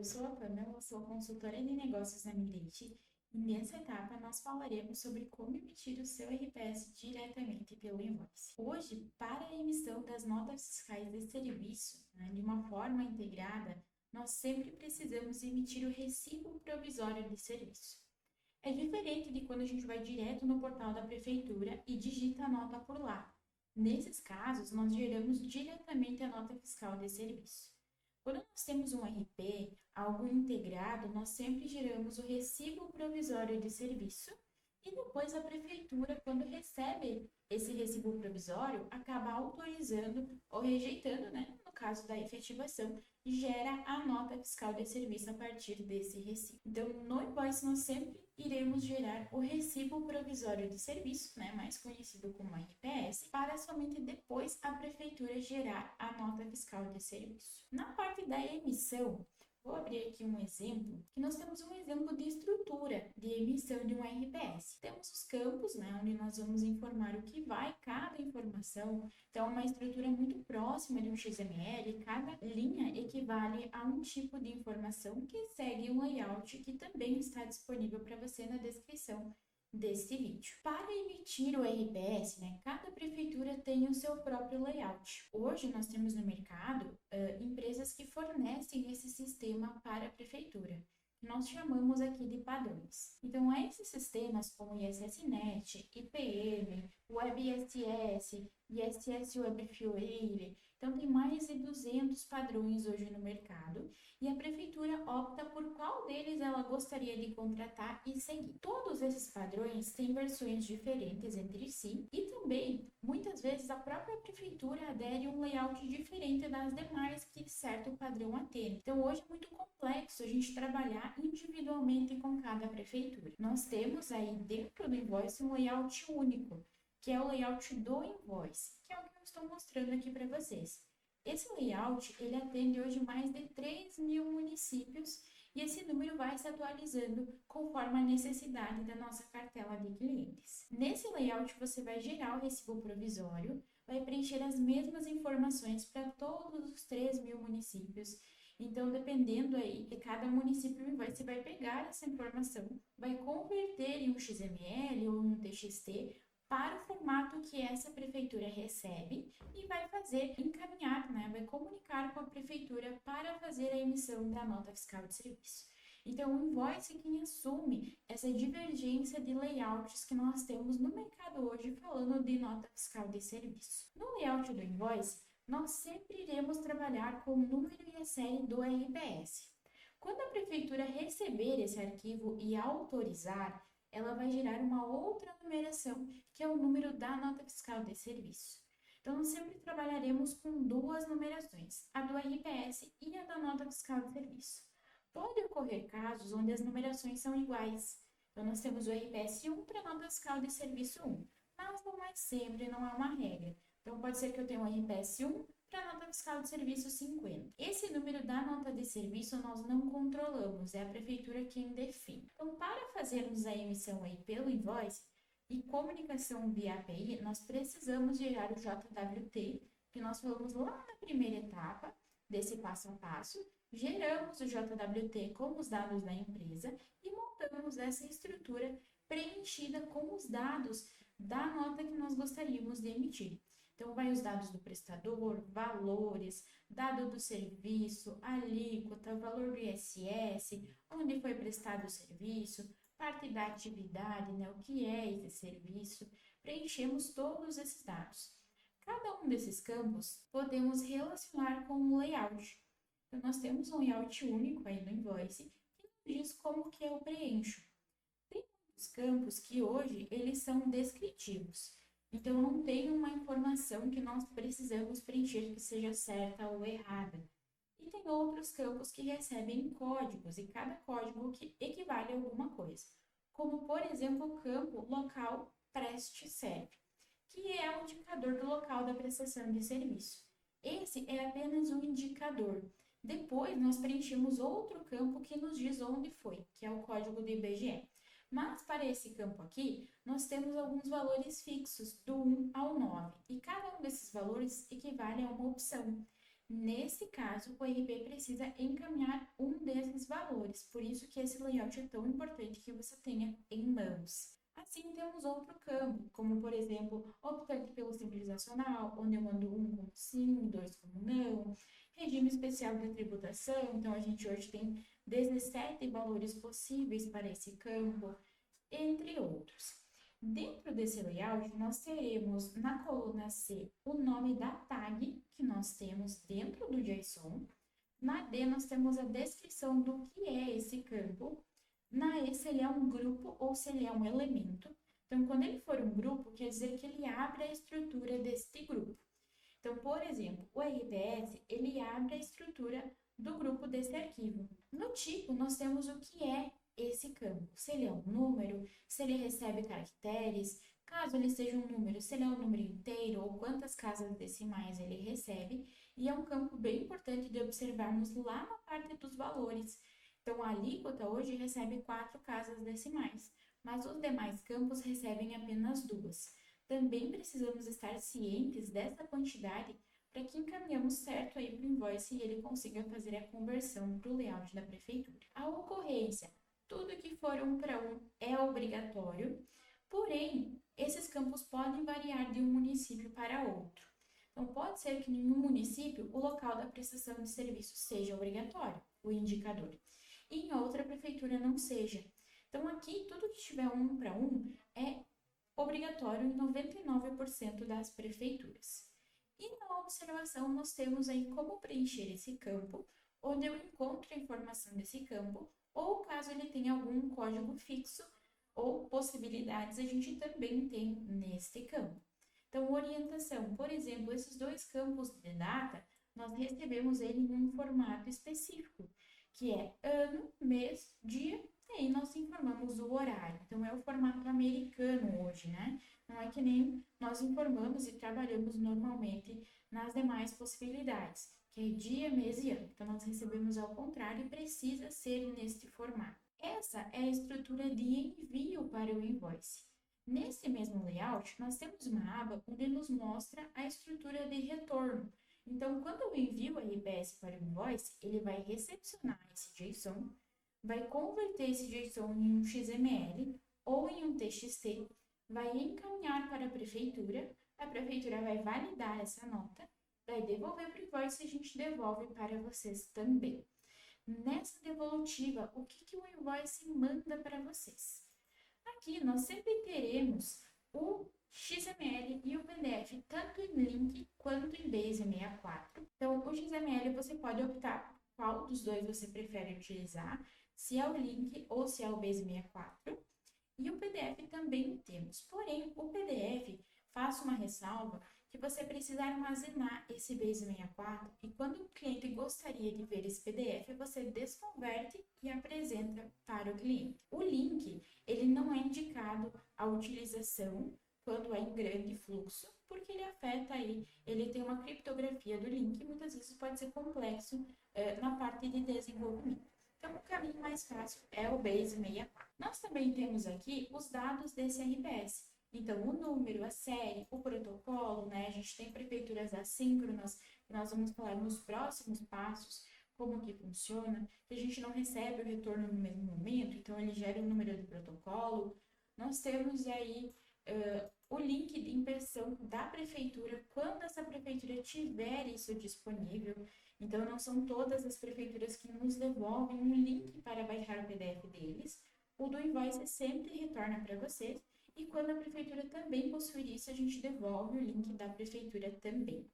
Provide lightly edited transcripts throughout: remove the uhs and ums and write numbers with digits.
sou a Pamela, sou consultora de negócios na Migrate e nessa etapa nós falaremos sobre como emitir o seu RPS diretamente pelo invoice. Hoje, para a emissão das notas fiscais de serviço, de uma forma integrada, nós sempre precisamos emitir o recibo provisório de serviço. É diferente de quando a gente vai direto no portal da prefeitura e digita a nota por lá. Nesses casos, nós geramos diretamente a nota fiscal de serviço. Quando nós temos um RP, algo integrado, nós sempre geramos o recibo provisório de serviço e depois a prefeitura, quando recebe esse recibo provisório, acaba autorizando ou rejeitando, no caso da efetivação, gera a nota fiscal de serviço a partir desse recibo. Então, no invoice, nós sempre iremos gerar o recibo provisório de serviço, mais conhecido como RPS, para somente depois a prefeitura gerar a nota fiscal de serviço. Na parte da emissão, vou abrir aqui um exemplo, que nós temos um exemplo de estrutura de emissão de um RPS. Temos os campos, onde nós vamos informar o que vai cada informação. Então, é uma estrutura muito próxima de um XML, cada linha equivale a um tipo de informação que segue um layout que também está disponível para você na descrição desse vídeo. Para emitir o RPS, cada prefeitura tem o seu próprio layout. Hoje nós temos no mercado empresas que fornecem esse sistema para a prefeitura. Nós chamamos aqui de padrões. Então, esses sistemas como ISSnet, IPM, WebISS, ISS Web Fuel, então tem mais de 200 padrões hoje no mercado e a prefeitura opta por qual deles ela gostaria de contratar e seguir. Todos esses padrões têm versões diferentes entre si e também, muitas vezes, a própria prefeitura adere a um layout diferente das demais que certo padrão atende. Então, hoje é muito complexo a gente trabalhar individualmente com cada prefeitura. Nós temos aí dentro do invoice um layout único, que é o layout do invoice, que é o que eu estou mostrando aqui para vocês. Esse layout, ele atende hoje mais de 3.000 municípios e esse número vai se atualizando conforme a necessidade da nossa cartela de clientes. Nesse layout, você vai gerar o recibo provisório, vai preencher as mesmas informações para todos os 3.000 municípios. Então, dependendo aí de cada município, você vai pegar essa informação, vai converter em um XML ou em um TXT, para o formato que essa prefeitura recebe e vai fazer encaminhar, vai comunicar com a prefeitura para fazer a emissão da nota fiscal de serviço. Então, o invoice é quem assume essa divergência de layouts que nós temos no mercado hoje falando de nota fiscal de serviço. No layout do invoice, nós sempre iremos trabalhar com o número e a série do RPS. Quando a prefeitura receber esse arquivo e autorizar, ela vai gerar uma outra numeração, que é o número da nota fiscal de serviço. Então, nós sempre trabalharemos com duas numerações, a do RPS e a da nota fiscal de serviço. Pode ocorrer casos onde as numerações são iguais. Então, nós temos o RPS 1 para a nota fiscal de serviço 1, mas não é sempre, não é uma regra. Então, pode ser que eu tenha um RPS 1 para a nota fiscal de serviço 50. Esse número da nota de serviço nós não controlamos, é a prefeitura quem define. Então, para fazermos a emissão aí pelo invoice e comunicação via API, nós precisamos gerar o JWT, que nós falamos lá na primeira etapa desse passo a passo, geramos o JWT com os dados da empresa e montamos essa estrutura preenchida com os dados da nota que nós gostaríamos de emitir. Então, vai os dados do prestador, valores, dado do serviço, alíquota, valor do ISS, onde foi prestado o serviço, parte da atividade, o que é esse serviço. Preenchemos todos esses dados. Cada um desses campos podemos relacionar com um layout. Então, nós temos um layout único aí no invoice que nos diz como que eu preencho. Tem muitos campos que hoje eles são descritivos. Então, não tem uma informação que nós precisamos preencher que seja certa ou errada. E tem outros campos que recebem códigos, e cada código que equivale a alguma coisa. Como, por exemplo, o campo local preste serve, que é o indicador do local da prestação de serviço. Esse é apenas um indicador. Depois, nós preenchemos outro campo que nos diz onde foi, que é o código do IBGE. Mas, para esse campo aqui, nós temos alguns valores fixos, do 1 ao 9, e cada um desses valores equivale a uma opção. Nesse caso, o RP precisa encaminhar um desses valores, por isso que esse layout é tão importante que você tenha em mãos. Assim, temos outro campo, como por exemplo, optante pelo civilizacional, onde eu mando um como sim, dois como não, regime especial de tributação, então a gente hoje tem 17 valores possíveis para esse campo, entre outros. Dentro desse layout, nós teremos na coluna C o nome da tag que nós temos dentro do JSON. Na D, nós temos a descrição do que é esse campo. Na E, se ele é um grupo ou se ele é um elemento. Então, quando ele for um grupo, quer dizer que ele abre a estrutura deste grupo. Então, por exemplo, o RPS, ele abre a estrutura do grupo desse arquivo. No tipo, nós temos o que é esse campo. Se ele é um número, se ele recebe caracteres, caso ele seja um número, se ele é um número inteiro ou quantas casas decimais ele recebe. E é um campo bem importante de observarmos lá na parte dos valores. Então, a alíquota hoje recebe 4 casas decimais, mas os demais campos recebem apenas 2. Também precisamos estar cientes dessa quantidade para que encaminhemos certo aí para o invoice e ele consiga fazer a conversão para o layout da prefeitura. A ocorrência, tudo que for 1 para 1 é obrigatório, porém, esses campos podem variar de um município para outro. Então, pode ser que em um município o local da prestação de serviço seja obrigatório, o indicador, e em outra prefeitura não seja. Então, aqui, tudo que tiver 1 para 1 é obrigatório em 99% das prefeituras. E na observação, nós temos aí como preencher esse campo, onde eu encontro a informação desse campo, ou caso ele tenha algum código fixo ou possibilidades, a gente também tem neste campo. Então, orientação, por exemplo, esses dois campos de data, nós recebemos ele em um formato específico, que é ano, mês, dia, e aí nós informamos o horário. Então, é o formato americano hoje, né? Não é que nem nós informamos e trabalhamos normalmente nas demais possibilidades, que é dia, mês e ano. Então, nós recebemos ao contrário e precisa ser neste formato. Essa é a estrutura de envio para o invoice. Nesse mesmo layout, nós temos uma aba onde nos mostra a estrutura de retorno. Então, quando eu envio o RPS para o invoice, ele vai recepcionar esse JSON, vai converter esse JSON em um XML ou em um TXT, vai encaminhar para a prefeitura vai validar essa nota, vai devolver para o invoice e a gente devolve para vocês também. Nessa devolutiva, o que o invoice manda para vocês? Aqui nós sempre teremos o XML e o PDF, tanto em link quanto em Base64. Então, o XML você pode optar qual dos dois você prefere utilizar, se é o link ou se é o Base64. E o PDF também temos. Porém, o PDF, faço uma ressalva, que você precisa armazenar esse Base64 e quando o cliente gostaria de ver esse PDF, você desconverte e apresenta para o cliente. O link, ele não é indicado a utilização quando é em grande fluxo, porque ele afeta aí, ele tem uma criptografia do link e muitas vezes pode ser complexo na parte de desenvolvimento. Então, o caminho mais fácil é o Base64. Nós também temos aqui os dados desse RPS. Então, o número, a série, o protocolo, né? A gente tem prefeituras assíncronas, que nós vamos falar nos próximos passos, como que funciona, que a gente não recebe o retorno no mesmo momento, então ele gera o número do protocolo. Nós temos aí o link de impressão da prefeitura, quando essa prefeitura tiver isso disponível. Então, não são todas as prefeituras que nos devolvem um link para baixar o PDF deles. O do invoice sempre retorna para vocês. E quando a prefeitura também possuir isso, a gente devolve o link da prefeitura também.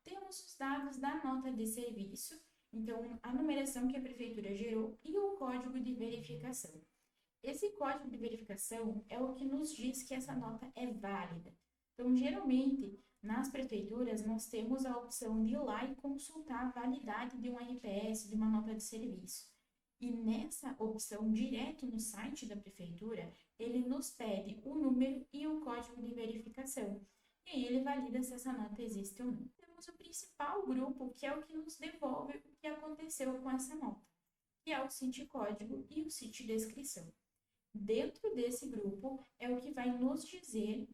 Temos os dados da nota de serviço, então a numeração que a prefeitura gerou e o código de verificação. Esse código de verificação é o que nos diz que essa nota é válida. Então, geralmente, nas prefeituras, nós temos a opção de ir lá e consultar a validade de um RPS, de uma nota de serviço. E nessa opção, direto no site da prefeitura, ele nos pede o número e o código de verificação. E aí ele valida se essa nota existe ou não. Temos o principal grupo, que é o que nos devolve o que aconteceu com essa nota, que é o CIT código e o CIT descrição. Dentro desse grupo é o que vai nos dizer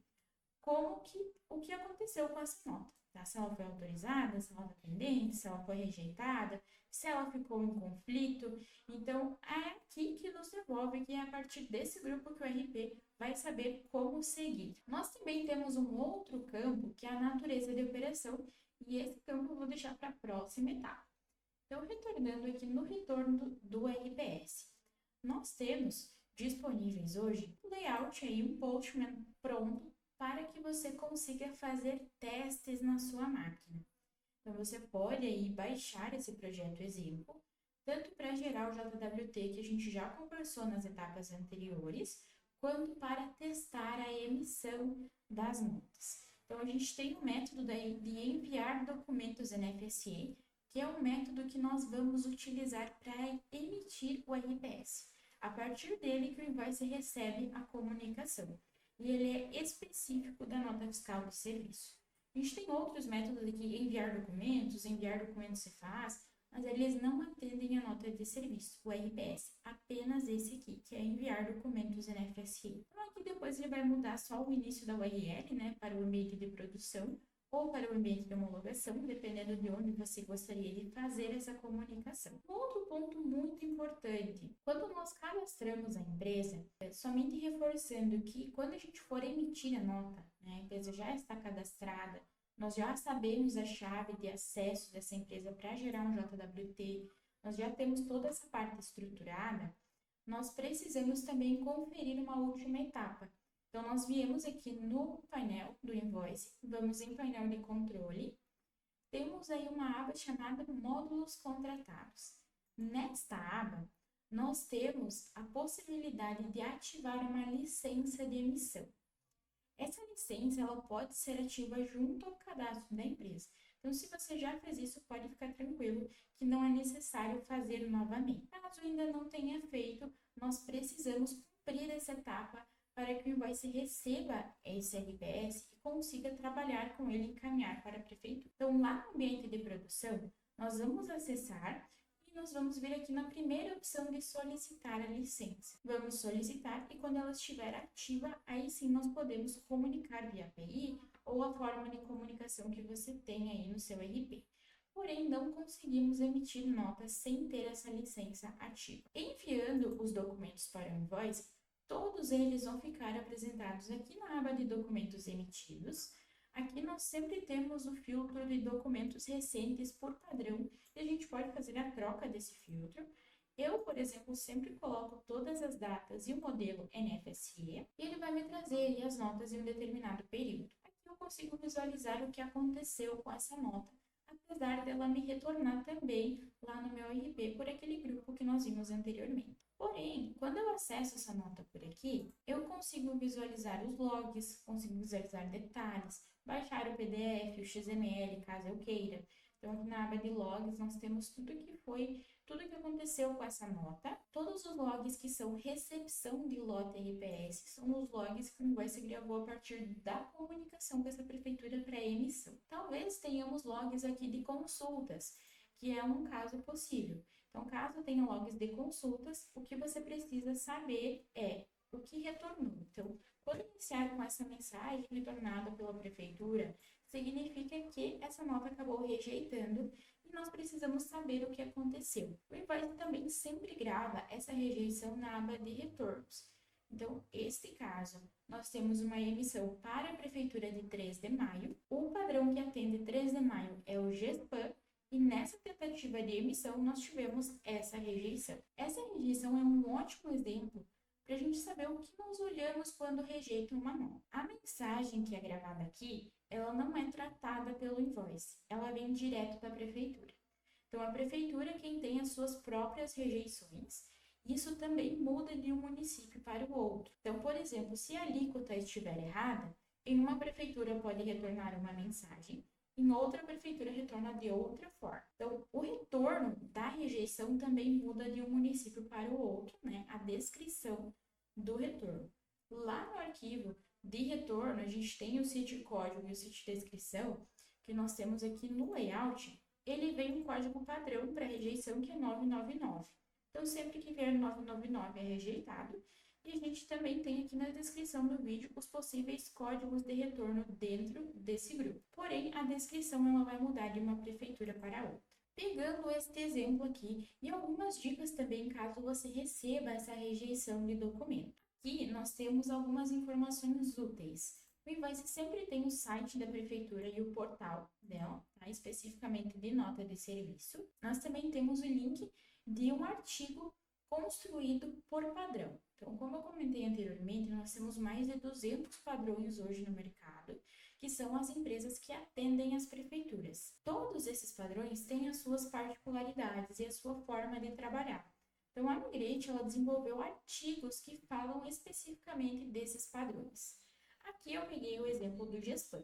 o que aconteceu com essa nota. tá? Se ela foi autorizada, se ela está pendente, se ela foi rejeitada, se ela ficou em conflito. Então, é aqui que nos devolve, que é a partir desse grupo que o RP vai saber como seguir. Nós também temos um outro campo, que é a natureza de operação, e esse campo eu vou deixar para a próxima etapa. Então, retornando aqui no retorno do RPS, nós temos disponíveis hoje um layout aí, um Postman pronto para que você consiga fazer testes na sua máquina. Então, você pode aí baixar esse projeto exemplo, tanto para gerar o JWT que a gente já conversou nas etapas anteriores, quanto para testar a emissão das notas. Então, a gente tem o método de enviar documentos NFSE, que é o método que nós vamos utilizar para emitir o RPS. A partir dele que o invoice recebe a comunicação. E ele é específico da nota fiscal do serviço. A gente tem outros métodos aqui, enviar documentos se faz, mas eles não atendem a nota de serviço, o RPS, apenas esse aqui, que é enviar documentos NFSI. Então aqui depois ele vai mudar só o início da URL, né, para o ambiente de produção, ou para o ambiente de homologação, dependendo de onde você gostaria de fazer essa comunicação. Outro ponto muito importante, quando nós cadastramos a empresa, somente reforçando que quando a gente for emitir a nota, né, a empresa já está cadastrada, nós já sabemos a chave de acesso dessa empresa para gerar um JWT, nós já temos toda essa parte estruturada, nós precisamos também conferir uma última etapa. Então, nós viemos aqui no painel do invoice, vamos em painel de controle, temos aí uma aba chamada módulos contratados. Nesta aba, nós temos a possibilidade de ativar uma licença de emissão. Essa licença ela pode ser ativa junto ao cadastro da empresa. Então, se você já fez isso, pode ficar tranquilo que não é necessário fazer novamente. Caso ainda não tenha feito, nós precisamos cumprir essa etapa para que o invoice receba esse RPS e consiga trabalhar com ele e encaminhar para a prefeitura. Então, lá no ambiente de produção, nós vamos acessar e nós vamos vir aqui na primeira opção de solicitar a licença. Vamos solicitar e quando ela estiver ativa, aí sim nós podemos comunicar via API ou a forma de comunicação que você tem aí no seu RP. Porém, não conseguimos emitir notas sem ter essa licença ativa. Enviando os documentos para o invoice, todos eles vão ficar apresentados aqui na aba de documentos emitidos. Aqui nós sempre temos o filtro de documentos recentes por padrão e a gente pode fazer a troca desse filtro. Eu, por exemplo, sempre coloco todas as datas e o modelo NFSE e ele vai me trazer as notas em um determinado período. Aqui eu consigo visualizar o que aconteceu com essa nota, apesar dela me retornar também lá no meu RP por aquele grupo que nós vimos anteriormente. Porém, quando eu acesso essa nota por aqui, eu consigo visualizar os logs, consigo visualizar detalhes, baixar o PDF, o XML, caso eu queira. Então, aqui na aba de logs, nós temos tudo que aconteceu com essa nota. Todos os logs que são recepção de lote RPS são os logs que o invoice gravou a partir da comunicação com essa prefeitura para emissão. Talvez tenhamos logs aqui de consultas, que é um caso possível. Então, caso tenha logs de consultas, o que você precisa saber é o que retornou. Então, quando iniciar com essa mensagem retornada pela prefeitura, significa que essa nota acabou rejeitando e nós precisamos saber o que aconteceu. O invoice também sempre grava essa rejeição na aba de retornos. Então, este caso, nós temos uma emissão para a prefeitura de 3 de maio. O padrão que atende 3 de maio é o GESPAM. E nessa tentativa de emissão, nós tivemos essa rejeição. Essa rejeição é um ótimo exemplo para a gente saber o que nós olhamos quando rejeita uma nota. A mensagem que é gravada aqui, ela não é tratada pelo invoice, ela vem direto da prefeitura. Então, a prefeitura é quem tem as suas próprias rejeições. Isso também muda de um município para o outro. Então, por exemplo, se a alíquota estiver errada, em uma prefeitura pode retornar uma mensagem, em outra prefeitura retorna de outra forma. Então, o retorno da rejeição também muda de um município para o outro, né? A descrição do retorno. Lá no arquivo de retorno, a gente tem o cite código e o cite descrição, que nós temos aqui no layout, ele vem um código padrão para rejeição que é 999. Então, sempre que vier 999 é rejeitado. E a gente também tem aqui na descrição do vídeo os possíveis códigos de retorno dentro desse grupo. Porém, a descrição ela vai mudar de uma prefeitura para outra. Pegando este exemplo aqui e algumas dicas também caso você receba essa rejeição de documento. Aqui nós temos algumas informações úteis. O Invoice sempre tem o site da prefeitura e o portal dela, tá? Especificamente de nota de serviço. Nós também temos o link de um artigo construído por padrão. Então, como eu comentei anteriormente, nós temos mais de 200 padrões hoje no mercado, que são as empresas que atendem as prefeituras. Todos esses padrões têm as suas particularidades e a sua forma de trabalhar. Então, a Migrate ela desenvolveu artigos que falam especificamente desses padrões. Aqui eu peguei o exemplo do GESPAM.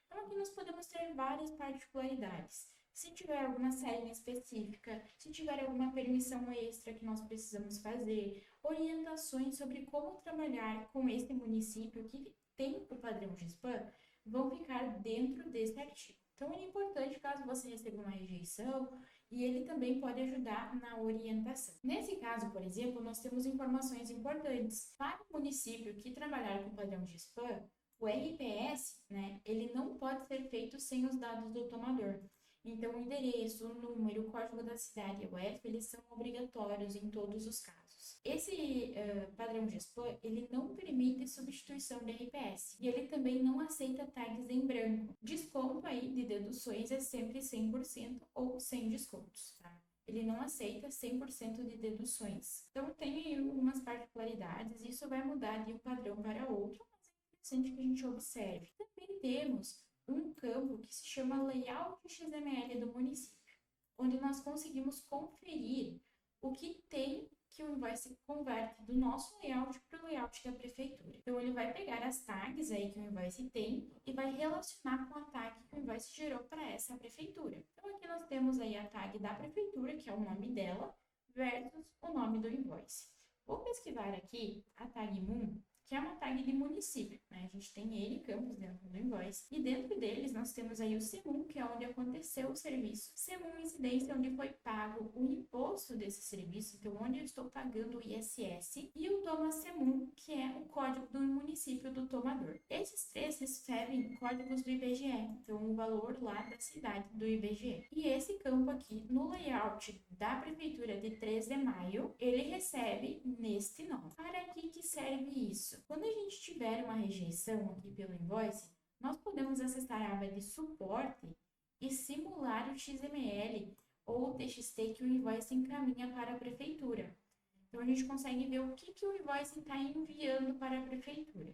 Então, aqui nós podemos ter várias particularidades. Se tiver alguma série específica, se tiver alguma permissão extra que nós precisamos fazer, orientações sobre como trabalhar com esse município que tem o padrão GESPAM, vão ficar dentro desse artigo. Então, é importante caso você receba uma rejeição e ele também pode ajudar na orientação. Nesse caso, por exemplo, nós temos informações importantes. Para o município que trabalhar com o padrão GESPAM, o RPS, né, ele não pode ser feito sem os dados do tomador. Então, o endereço, o número, o código da cidade e o UEF, eles são obrigatórios em todos os casos. Esse padrão GESPAM, ele não permite substituição de RPS e ele também não aceita tags em branco. Desconto aí de deduções é sempre 100% ou sem descontos, tá? Ele não aceita 100% de deduções. Então, tem aí algumas particularidades, e isso vai mudar de um padrão para outro, mas é interessante que a gente observe. Também temos um campo que se chama Layout XML do município, onde nós conseguimos conferir o que tem que o Invoice converte do nosso layout para o layout da prefeitura. Então, ele vai pegar as tags aí que o Invoice tem e vai relacionar com a tag que o Invoice gerou para essa prefeitura. Então, aqui nós temos aí a tag da prefeitura, que é o nome dela, versus o nome do Invoice. Vou pesquisar aqui a tag Moon, que é uma tag de município, né? A gente tem N campos dentro do Invoice, e dentro deles nós temos aí o CEMUM, que é onde aconteceu o serviço, CEMUM incidência, onde foi pago o imposto desse serviço, então onde eu estou pagando o ISS, e o Toma CEMUM, que é o código do município do tomador. Esses três recebem códigos do IBGE, então o valor lá da cidade do IBGE. E esse campo aqui, no layout da prefeitura de 3 de maio, ele recebe neste nome. Para que serve isso? Quando a gente tiver uma rejeição aqui pelo Invoice, nós podemos acessar a aba de suporte e simular o XML ou o TXT que o Invoice encaminha para a prefeitura. Então, a gente consegue ver o que o Invoice está enviando para a prefeitura.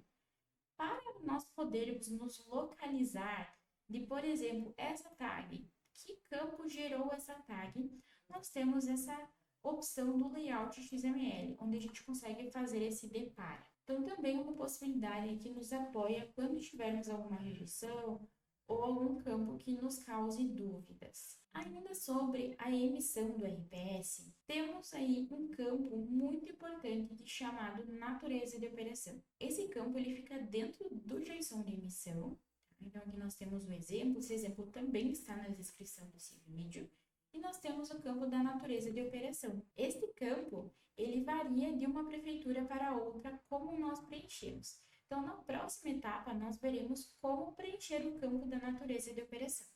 Para nós podermos nos localizar de, por exemplo, essa tag, que campo gerou essa tag, nós temos essa opção do layout XML, onde a gente consegue fazer esse deparo. Então, também uma possibilidade que nos apoia quando tivermos alguma rejeição ou algum campo que nos cause dúvidas. Ainda sobre a emissão do RPS, temos aí um campo muito importante chamado natureza de operação. Esse campo ele fica dentro do JSON de emissão. Então, aqui nós temos um exemplo, esse exemplo também está na descrição desse vídeo. E nós temos o campo da natureza de operação. Este campo, ele varia de uma prefeitura para outra, como nós preenchemos. Então, na próxima etapa, nós veremos como preencher o campo da natureza de operação.